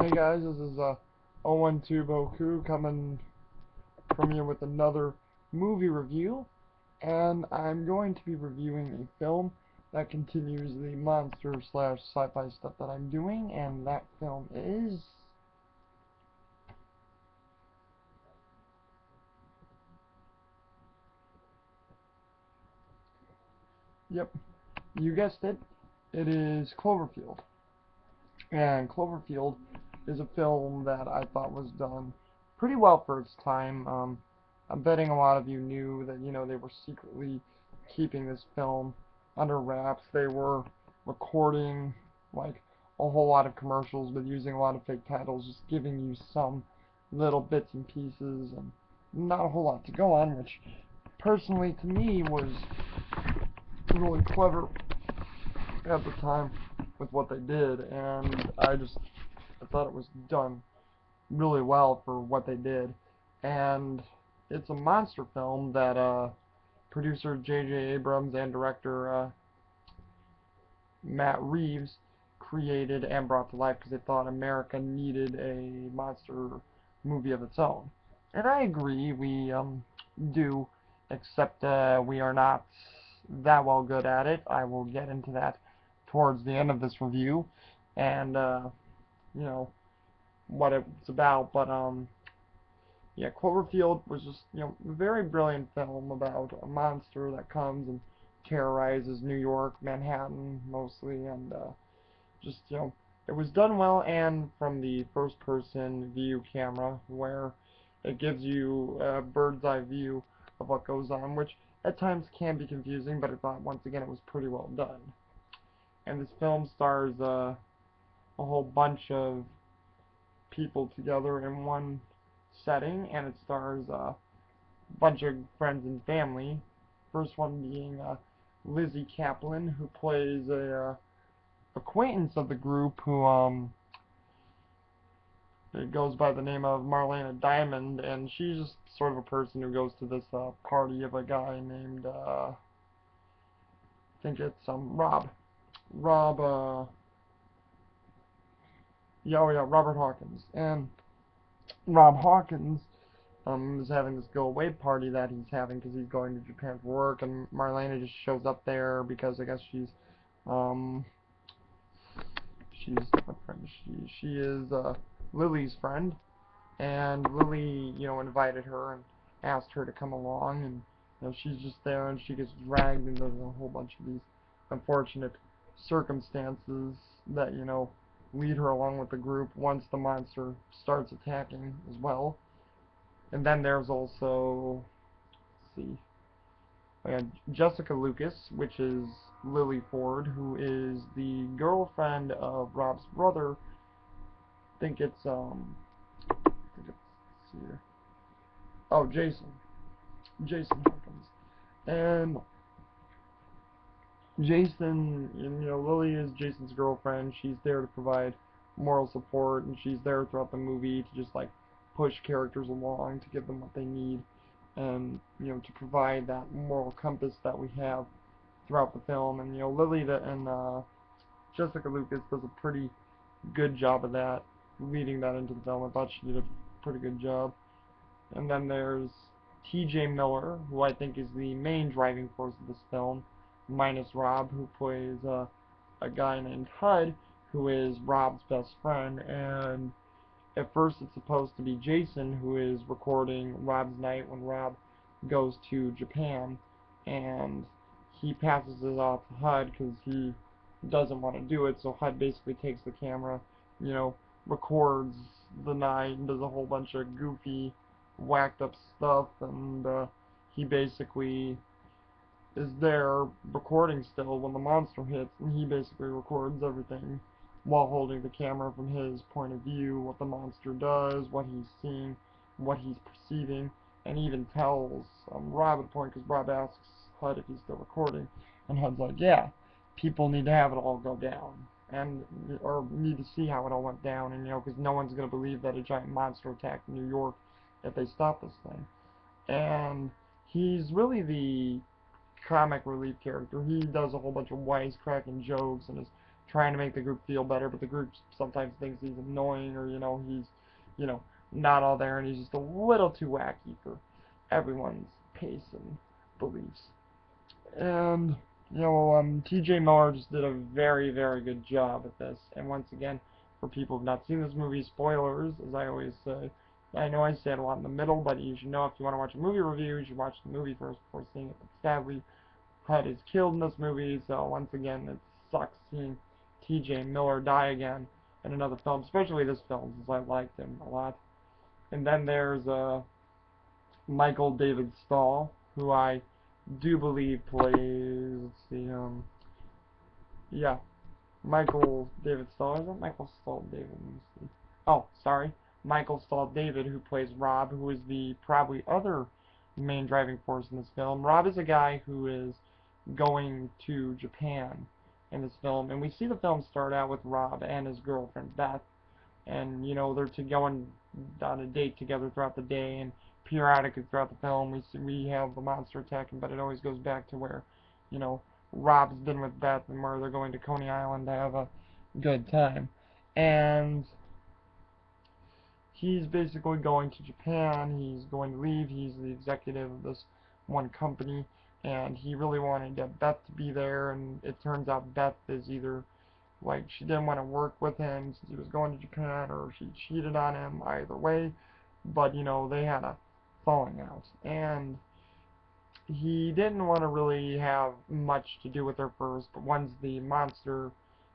Hey guys, this is 012 Boku coming from you with another movie review, and I'm going to be reviewing a film that continues the monster slash sci-fi stuff that I'm doing, and that film is... Yep, you guessed it. It is Cloverfield. And Cloverfield is a film that I thought was done pretty well for its time. I'm betting a lot of you knew that, they were secretly keeping this film under wraps. They were recording, like, a whole lot of commercials, but using a lot of fake titles, just giving you some little bits and pieces, and not a whole lot to go on, which, personally, to me, was really clever at the time with what they did, and I thought it was done really well for what they did. And it's a monster film that producer J.J. Abrams and director Matt Reeves created and brought to life because they thought America needed a monster movie of its own. And I agree, we do, except we are not that well good at it. I will get into that towards the end of this review, and you know what it's about. But yeah, Cloverfield was just a very brilliant film about a monster that comes and terrorizes New York, Manhattan mostly, and just it was done well, and from the first-person view camera, where it gives you a bird's eye view of what goes on, which at times can be confusing, but I thought once again it was pretty well done. And this film stars a whole bunch of people together in one setting, and it stars a bunch of friends and family. First one being Lizzie Kaplan, who plays a acquaintance of the group who it goes by the name of Marlena Diamond, and she's just sort of a person who goes to this party of a guy named I think it's Rob. Robert Hawkins. And Rob Hawkins is having this go-away party that he's having because he's going to Japan for work, and Marlena just shows up there because I guess she's what friend? She is Lily's friend, and Lily, invited her and asked her to come along, and she's just there, and she gets dragged into a whole bunch of these unfortunate circumstances that lead her along with the group once the monster starts attacking as well. And then there's also, let's see, Jessica Lucas, which is Lily Ford, who is the girlfriend of Rob's brother. I think it's let's see here. Oh, Jason Hawkins. And Jason, Lily is Jason's girlfriend. She's there to provide moral support, and she's there throughout the movie to just like push characters along, to give them what they need, and to provide that moral compass that we have throughout the film. And Lily and Jessica Lucas does a pretty good job of that, leading that into the film. I thought she did a pretty good job. And then there's T.J. Miller, who I think is the main driving force of this film, minus Rob, who plays a guy named Hud, who is Rob's best friend. And at first it's supposed to be Jason, who is recording Rob's night when Rob goes to Japan, and he passes it off to Hud because he doesn't want to do it. So Hud basically takes the camera, records the night and does a whole bunch of goofy, whacked up stuff, and he basically is there recording still when the monster hits, and he basically records everything while holding the camera from his point of view, what the monster does, what he's seeing, what he's perceiving, and even tells Rob at a point, because Rob asks Hud if he's still recording, and Hud's like, yeah, people need to have it all go down, and or need to see how it all went down, and because no one's going to believe that a giant monster attacked New York if they stop this thing. And he's really the comic relief character. He does a whole bunch of wisecracking jokes and is trying to make the group feel better, but the group sometimes thinks he's annoying, or he's you know not all there, and he's just a little too wacky for everyone's pace and beliefs. And T.J. Miller just did a very, very good job at this. And once again, for people who've not seen this movie, spoilers, as I always say. I know I say it a lot in the middle, but you should know if you want to watch a movie review, you should watch the movie first before seeing it. But sadly, Hud is killed in this movie, so once again, it sucks seeing T.J. Miller die again in another film, especially this film, since I liked him a lot. And then there's Michael David Stahl, who I do believe plays, let's see, yeah, Michael David Stahl, is it Michael Stahl David? Let me see. Oh, sorry, Michael Stahl David, who plays Rob, who is the probably other main driving force in this film. Rob is a guy who is going to Japan in this film, and we see the film start out with Rob and his girlfriend Beth, and they're going on a date together throughout the day, and periodically throughout the film we have the monster attacking, but it always goes back to where you know Rob's been with Beth and where they're going to Coney Island to have a good time. And he's basically going to Japan. He's going to leave. He's the executive of this one company, and he really wanted Beth to be there, and it turns out Beth is either like she didn't want to work with him since he was going to Japan, or she cheated on him. Either way, but they had a falling out, and he didn't want to really have much to do with her first. But once the monster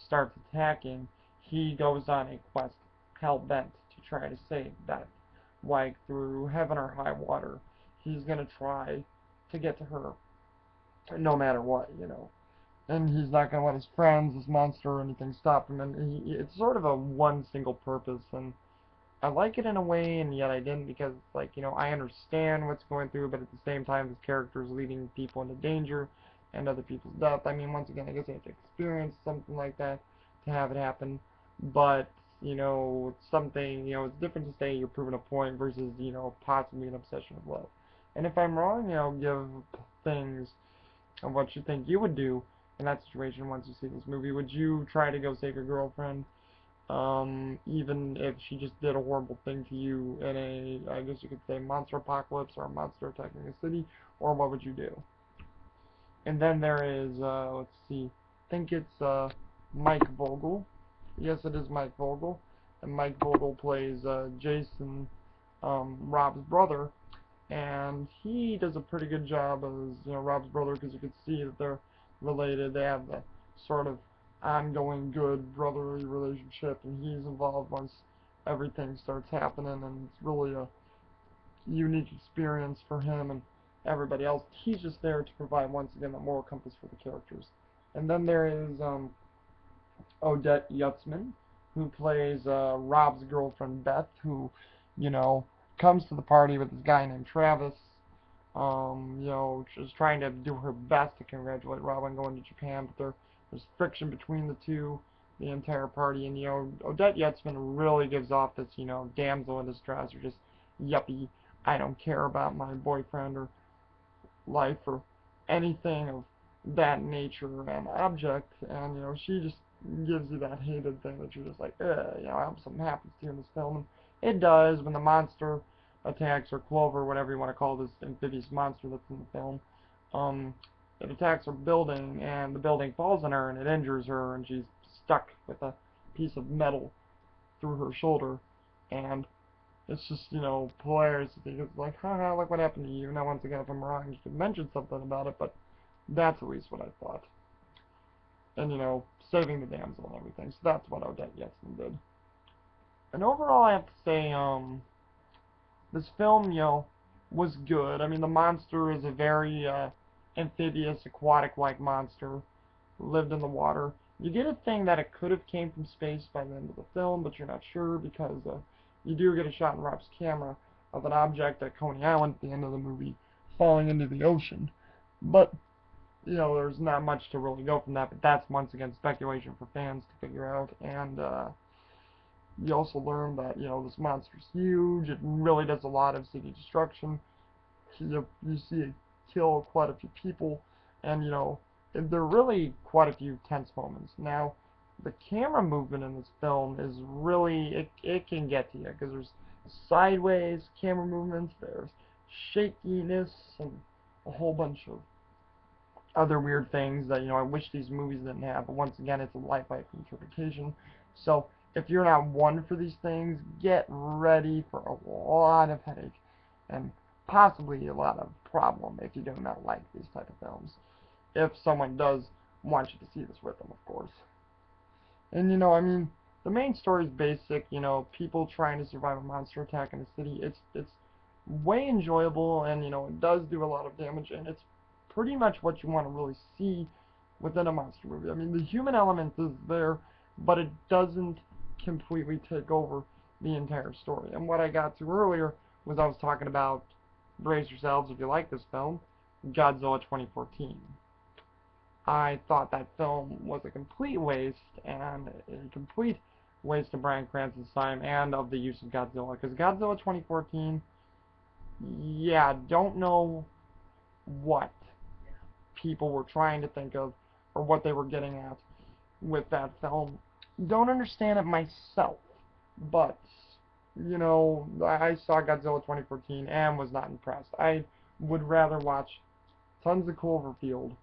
starts attacking, he goes on a quest, hell bent to try to save Beth. Like through heaven or high water, he's gonna try to get to her, no matter what. And he's not going to let his friends, this monster, or anything stop him. And it's sort of a one single purpose, and I like it in a way, and yet I didn't, because it's like, I understand what's going through, but at the same time, this character is leading people into danger and other people's death. I mean, once again, I guess I have to experience something like that to have it happen, but, it's something, it's different to say you're proving a point versus, possibly an obsession with love. And if I'm wrong, give things of what you think you would do in that situation once you see this movie. Would you try to go save your girlfriend, even if she just did a horrible thing to you in I guess you could say, monster apocalypse or a monster attacking a city, or what would you do? And then there is, let's see, I think it's Mike Vogel. Yes, it is Mike Vogel. And Mike Vogel plays Jason, Rob's brother, and he does a pretty good job as Rob's brother, because you can see that they're related. They have the sort of ongoing good brotherly relationship, and he's involved once everything starts happening, and it's really a unique experience for him and everybody else. He's just there to provide, once again, the moral compass for the characters. And then there is Odette Yutzman, who plays Rob's girlfriend Beth, who, you know, comes to the party with this guy named Travis. She's trying to do her best to congratulate Rob on going to Japan, but there's friction between the two the entire party. And, Odette Yutzman really gives off this, damsel in distress, or just, yuppie, I don't care about my boyfriend or life or anything of that nature and object. And, she just gives you that hated thing that you're just like, I hope something happens to you in this film. And it does when the monster attacks, or Clover, whatever you want to call this amphibious monster that's in the film. It attacks her building, and the building falls on her, and it injures her, and she's stuck with a piece of metal through her shoulder. And it's just, hilarious because it's like, haha, look what happened to you. Now, once again, if I'm wrong, you could mention something about it, but that's at least what I thought. And, saving the damsel and everything. So that's what Odette Yetson did. And overall, I have to say, this film, was good. I mean, the monster is a very amphibious, aquatic-like monster who lived in the water. You get a thing that it could have came from space by the end of the film, but you're not sure, because you do get a shot in Rob's camera of an object at Coney Island at the end of the movie falling into the ocean. But, there's not much to really go from that, but that's, once again, speculation for fans to figure out. And you also learn that, this monster's huge. It really does a lot of city destruction. You see it kill quite a few people, and, there are really quite a few tense moments. Now, the camera movement in this film is really, it can get to you, because there's sideways camera movements, there's shakiness, and a whole bunch of other weird things that, I wish these movies didn't have, but once again, it's a lifelike interpretation. So, if you're not one for these things, get ready for a lot of headache, and possibly a lot of problem if you do not like these type of films. If someone does want you to see this with them, of course. And the main story is basic, people trying to survive a monster attack in a city. It's way enjoyable, and it does do a lot of damage, and it's pretty much what you want to really see within a monster movie. I mean, the human element is there, but it doesn't completely take over the entire story. And what I got to earlier was I was talking about, brace yourselves if you like this film, Godzilla 2014. I thought that film was a complete waste, and a complete waste of Bryan Cranston's time and of the use of Godzilla. Because Godzilla 2014, yeah, don't know what people were trying to think of or what they were getting at with that film. Don't understand it myself, but I saw Godzilla 2014 and was not impressed. I would rather watch tons of Cloverfield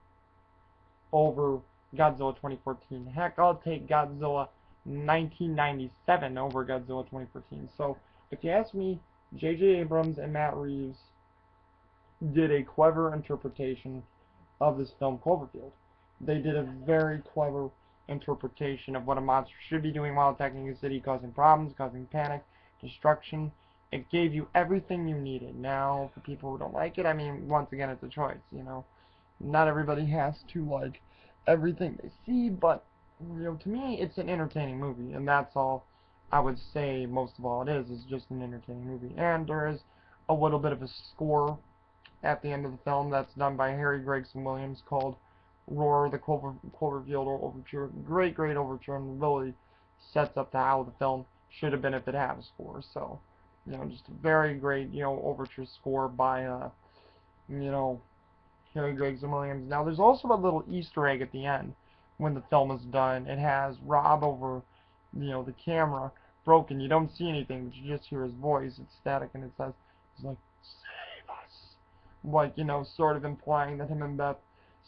over Godzilla 2014. Heck, I'll take Godzilla 1997 over Godzilla 2014. So, if you ask me, J.J. Abrams and Matt Reeves did a clever interpretation of this film, Cloverfield. They did a very clever interpretation of what a monster should be doing while attacking a city, causing problems, causing panic, destruction. It gave you everything you needed. Now, for people who don't like it, I mean, once again, it's a choice, Not everybody has to like everything they see, but, to me, it's an entertaining movie, and that's all I would say most of all it is just an entertaining movie. And there is a little bit of a score at the end of the film that's done by Harry Gregson Williams called Roar, the Cloverfield Overture. Great, great overture, and really sets up to how the film should have been if it had a score. So, just a very great, overture score by, Harry Gregson Williams. Now, there's also a little Easter egg at the end when the film is done. It has Rob over, the camera broken. You don't see anything, but you just hear his voice. It's static, and it says, he's like, save us. Like, sort of implying that him and Beth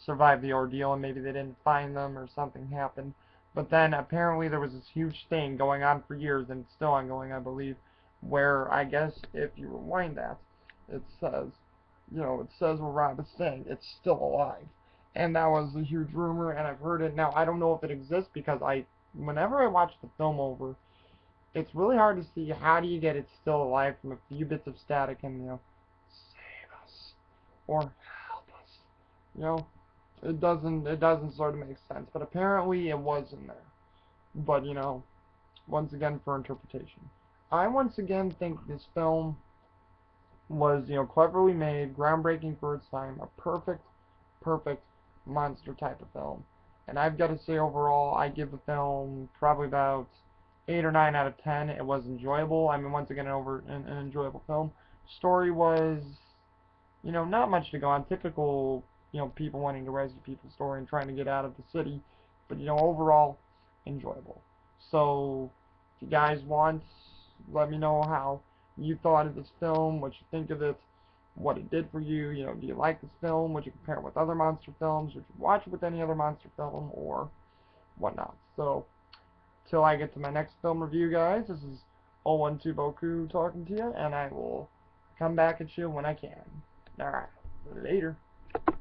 survived the ordeal, and maybe they didn't find them, or something happened. But then, apparently, there was this huge thing going on for years, and it's still ongoing, I believe, where, I guess, if you rewind that, it says, it says where Rob is saying it's still alive. And that was a huge rumor, and I've heard it. Now, I don't know if it exists, because whenever I watch the film over, it's really hard to see how do you get it still alive from a few bits of static and, save us, or help us. It doesn't sort of make sense, but apparently it was in there. But, once again, for interpretation. I once again think this film was, cleverly made, groundbreaking for its time, a perfect, perfect monster type of film. And I've got to say, overall, I give the film probably about 8 or 9 out of 10. It was enjoyable. I mean, once again, an enjoyable film. Story was, not much to go on. Typical, people wanting to rescue people story and trying to get out of the city. But, overall, enjoyable. So, if you guys want, let me know how you thought of this film, what you think of it, what it did for you. Do you like this film? Would you compare it with other monster films? Would you watch it with any other monster film, or whatnot? So, till I get to my next film review, guys, this is 012 Boku talking to you, and I will come back at you when I can. Alright, later.